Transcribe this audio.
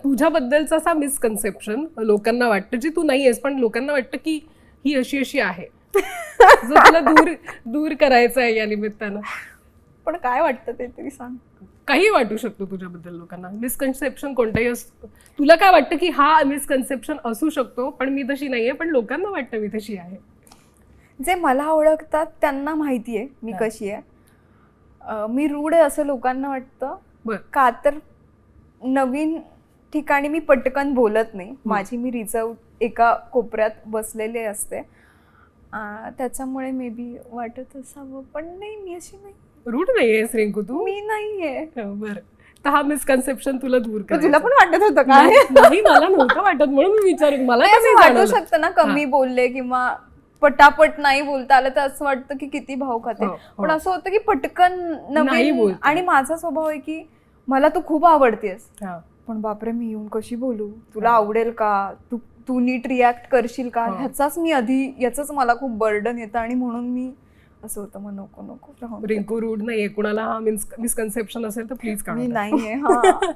तुझ्याबद्दलचा असा मिसकन्सेप्शन लोकांना वाटतं, जी तू नाहीयेस पण लोकांना वाटतं की ही अशी अशी आहे, जो तुला दूर करायचं आहे या निमित्तानं? पण काय वाटतं ते तरी सांग. काही वाटू शकतो तुझ्याबद्दल लोकांना, मिसकन्सेप्शन कोणताही असतो. तुला काय वाटतं की हा मिसकन्सेप्शन असू शकतो पण मी तशी नाहीये, पण लोकांना वाटतं मी तशी आहे? जे मला ओळखतात त्यांना माहिती आहे मी कशी आहे. मी रूढ आहे असं लोकांना वाटतं. बर. का तर नवीन ठिकाणी मी पटकन बोलत नाही. माझी मी रिझर्व एका कोपऱ्यात बसलेले असते. त्याच्यामुळे मे बी वाटत असावं, पण नाही, मी अशी नाही. रूढ नाहीयेस रिंकू तू. मी नाहीये. बरं, तर हा मिसकन्सेप्शन तुला दूर तर करायचा. तुला पण वाटत होतं का? नाही, मला नव्हतं वाटत म्हणून मी विचारेन. मला नाही, कसं असं वाटू जाणवलं? शकतं ना, कमी बोलले किंवा पटापट नाही बोलता आलं तर असं वाटतं की किती भाव खाते. पण असं होतं की पटकन नाही नवीन. बोलते. आणि माझा स्वभाव आहे की मला तू खूप आवडतेस, हा. पण बापरे मी येऊन कशी बोलू, तुला आवडेल का, तू नीट रिॲक्ट करशील का, याचंच मला खूप बर्डन येतं. आणि म्हणून मी असं होतं, मग नको राहून दे. रिंकू रूढ नाहीये. कुणाला हा मिसकन्सेप्शन असेल तर प्लीज मी काढा. नाहीये. हा